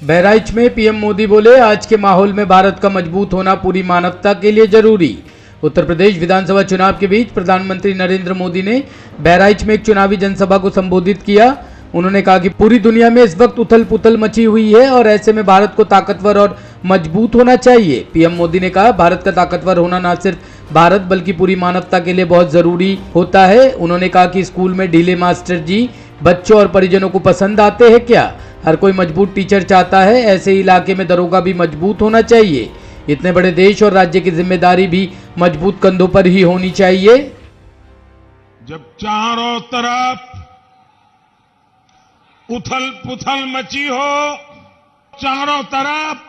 बहराइच में पीएम मोदी बोले, आज के माहौल में भारत का मजबूत होना पूरी मानवता के लिए जरूरी। उत्तर प्रदेश विधानसभा चुनाव के बीच प्रधानमंत्री नरेंद्र मोदी ने बहराइच में एक चुनावी जनसभा को संबोधित किया। उन्होंने कहा कि पूरी दुनिया में इस वक्त उथल पुथल मची हुई है और ऐसे में भारत को ताकतवर और मजबूत होना चाहिए। पीएम मोदी ने कहा, भारत का ताकतवर होना न सिर्फ भारत बल्कि पूरी मानवता के लिए बहुत जरूरी होता है। उन्होंने कहा कि स्कूल में ढीले मास्टर जी बच्चों और परिजनों को पसंद आते हैं क्या? हर कोई मजबूत टीचर चाहता है। ऐसे इलाके में दरोगा भी मजबूत होना चाहिए। इतने बड़े देश और राज्य की जिम्मेदारी भी मजबूत कंधों पर ही होनी चाहिए। जब चारों तरफ उथल पुथल मची हो, चारों तरफ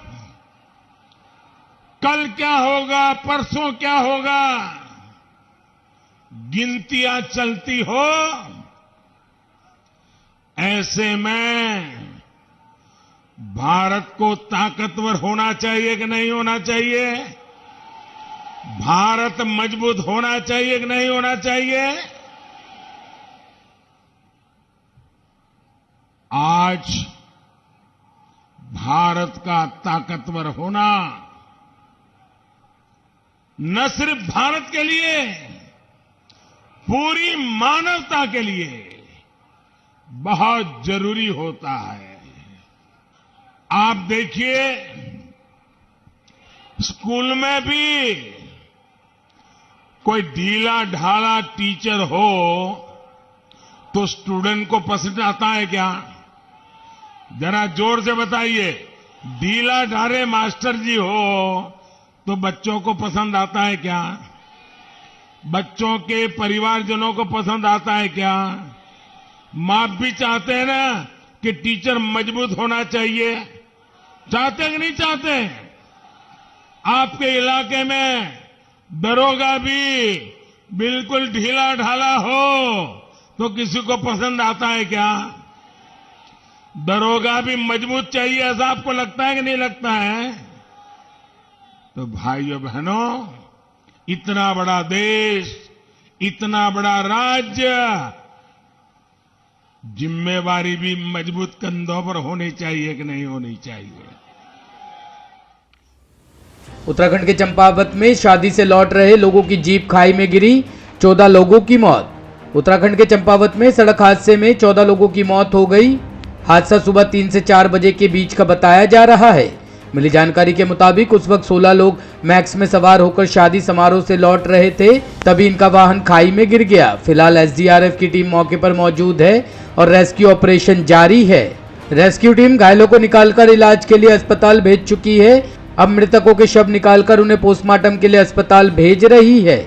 कल क्या होगा, परसों क्या होगा, गिनतियां चलती हो, ऐसे में भारत को ताकतवर होना चाहिए कि नहीं होना चाहिए? भारत मजबूत होना चाहिए कि नहीं होना चाहिए? आज भारत का ताकतवर होना न सिर्फ भारत के लिए, पूरी मानवता के लिए बहुत जरूरी होता है। आप देखिए, स्कूल में भी कोई ढीला ढाला टीचर हो तो स्टूडेंट को पसंद आता है क्या? जरा जोर से बताइए। ढीला ढाले मास्टर जी हो तो बच्चों को पसंद आता है क्या? बच्चों के परिवारजनों को पसंद आता है क्या? मां भी चाहते हैं ना कि टीचर मजबूत होना चाहिए। चाहते कि नहीं चाहते? आपके इलाके में दरोगा भी बिल्कुल ढीला ढाला हो तो किसी को पसंद आता है क्या? दरोगा भी मजबूत चाहिए, ऐसा आपको लगता है कि नहीं लगता है? तो भाइयों बहनों, इतना बड़ा देश, इतना बड़ा राज्य, जिम्मेवारी भी मजबूत कंधों पर होनी चाहिए कि नहीं होनी चाहिए? उत्तराखंड के चंपावत में शादी से लौट रहे लोगों की जीप खाई में गिरी, 14 लोगों की मौत। उत्तराखंड के चंपावत में सड़क हादसे में 14 लोगों की मौत हो गई। हादसा सुबह 3 से 4 बजे के बीच का बताया जा रहा है। मिली जानकारी के मुताबिक उस वक्त 16 लोग मैक्स में सवार होकर शादी समारोह से लौट रहे थे, तभी इनका वाहन खाई में गिर गया। फिलहाल एसडीआरएफ की टीम मौके पर मौजूद है और रेस्क्यू ऑपरेशन जारी है। रेस्क्यू टीम घायलों को निकालकर इलाज के लिए अस्पताल भेज चुकी है। अब मृतकों के शव निकालकर उन्हें पोस्टमार्टम के लिए अस्पताल भेज रही है।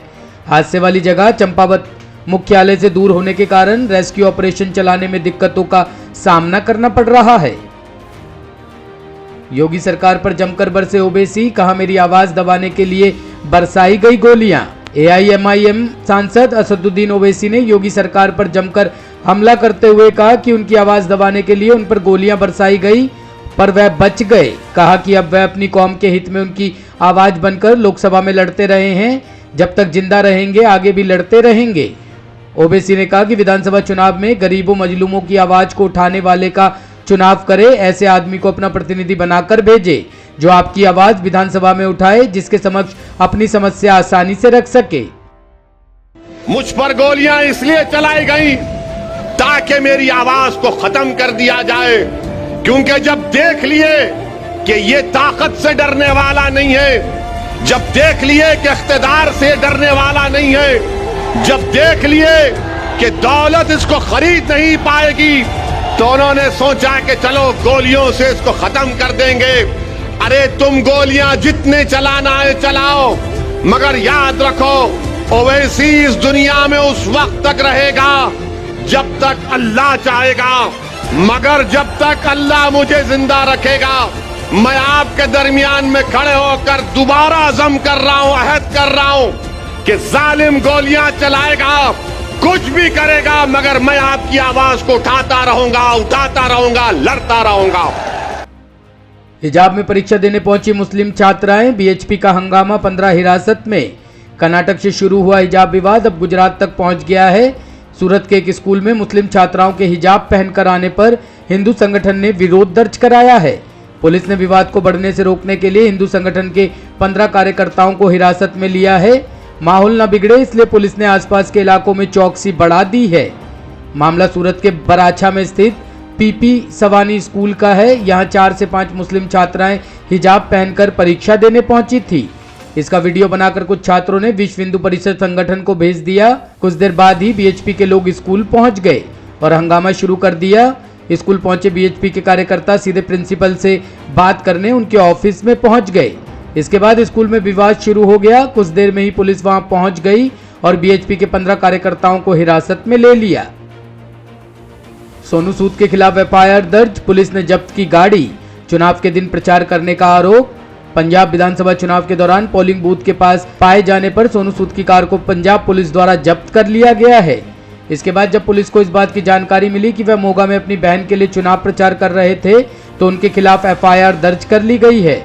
हादसे वाली जगह चंपावत मुख्यालय से दूर होने के कारण रेस्क्यू ऑपरेशन चलाने में दिक्कतों का सामना करना पड़ रहा है। योगी सरकार पर जमकर बरसे ओवैसी, कहा मेरी आवाज दबाने के लिए बरसाई गई गोलियां। एआईएमआईएम सांसद असदुद्दीन ओवैसी ने योगी सरकार पर जमकर हमला करते हुए कहा कि उनकी आवाज दबाने के लिए उन पर गोलियां बरसाई गई, पर वह बच गए। कहा कि अब वह अपनी कौम के हित में उनकी आवाज बनकर लोकसभा में लड़ते रहे हैं, जब तक जिंदा रहेंगे आगे भी लड़ते रहेंगे। ओवैसी ने कहा कि विधानसभा चुनाव में गरीबों मजलूमों की आवाज को उठाने वाले का चुनाव करे, ऐसे आदमी को अपना प्रतिनिधि बनाकर भेजे जो आपकी आवाज विधानसभा में उठाए, जिसके समक्ष अपनी समस्या आसानी से रख सके। मुझ पर गोलियां इसलिए चलाई गई ताकि मेरी आवाज को खत्म कर दिया जाए, क्योंकि जब देख लिए कि ये ताकत से डरने वाला नहीं है, जब देख लिए कि इख्तिदार से डरने वाला नहीं है, जब देख लिए कि दौलत इसको खरीद नहीं पाएगी, तो उन्होंने सोचा कि चलो गोलियों से इसको खत्म कर देंगे। अरे तुम गोलियां जितने चलाना है चलाओ, मगर याद रखो ओवैसी इस दुनिया में उस वक्त तक रहेगा जब तक अल्लाह चाहेगा, मगर जब तक अल्लाह मुझे जिंदा रखेगा, मैं आपके दरमियान में खड़े होकर दोबारा अज़म कर रहा हूं, अहद कर रहा हूं कि जालिम गोलियां चलाएगा, कुछ भी करेगा, मगर मैं आपकी आवाज को उठाता रहूंगा, लड़ता रहूंगा। हिजाब में परीक्षा देने पहुंची मुस्लिम छात्राएं, बीएचपी का हंगामा, 15 हिरासत में। कर्नाटक से शुरू हुआ हिजाब विवाद अब गुजरात तक पहुंच गया है। सूरत के एक स्कूल में मुस्लिम छात्राओं के हिजाब पहनकर आने पर हिंदू संगठन ने विरोध दर्ज कराया है। पुलिस ने विवाद को बढ़ने से रोकने के लिए हिंदू संगठन के 15 कार्यकर्ताओं को हिरासत में लिया है। माहौल न बिगड़े इसलिए पुलिस ने आसपास के इलाकों में चौकसी बढ़ा दी है। मामला सूरत के बराछा में स्थित पीपी सवानी स्कूल का है। यहाँ 4 से 5 मुस्लिम छात्राएं हिजाब पहनकर परीक्षा देने पहुंची थी। इसका वीडियो बनाकर कुछ छात्रों ने विश्व हिंदू परिषद संगठन को भेज दिया। कुछ देर बाद ही बीएचपी के लोग स्कूल पहुंच गए और हंगामा शुरू कर दिया। स्कूल पहुंचे बीएचपी के कार्यकर्ता सीधे प्रिंसिपल से बात करने उनके ऑफिस में पहुंच गए। इसके बाद स्कूल में विवाद शुरू हो गया। कुछ देर में ही पुलिस वहां पहुंच गई और बीएचपी के 15 कार्यकर्ताओं को हिरासत में ले लिया। सोनू सूद के खिलाफ एफआईआर दर्ज, पुलिस ने जब्त की गाड़ी। चुनाव के दिन प्रचार करने का आरोप। पंजाब विधानसभा चुनाव के दौरान पोलिंग बूथ के पास पाए जाने पर सोनू सूद की कार को पंजाब पुलिस द्वारा जब्त कर लिया गया है। इसके बाद जब पुलिस को इस बात की जानकारी मिली कि वह मोगा में अपनी बहन के लिए चुनाव प्रचार कर रहे थे तो उनके खिलाफ एफआईआर दर्ज कर ली गई है।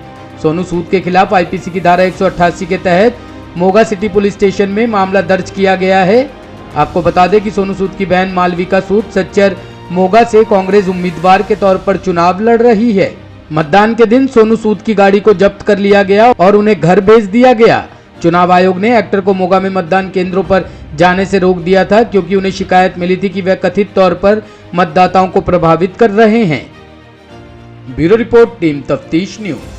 सोनू सूद के खिलाफ आईपीसी की धारा 188 के तहत मोगा सिटी पुलिस स्टेशन में मामला दर्ज किया गया है। आपको बता दें कि सोनू सूद की बहन मालविका सूद सच्चर मोगा से कांग्रेस उम्मीदवार के तौर पर चुनाव लड़ रही है। मतदान के दिन सोनू सूद की गाड़ी को जब्त कर लिया गया और उन्हें घर भेज दिया गया। चुनाव आयोग ने एक्टर को मोगा में मतदान केंद्रों पर जाने से रोक दिया था क्योंकि उन्हें शिकायत मिली थी कि वह कथित तौर पर मतदाताओं को प्रभावित कर रहे हैं। ब्यूरो रिपोर्ट, टीम तफ्तीश न्यूज।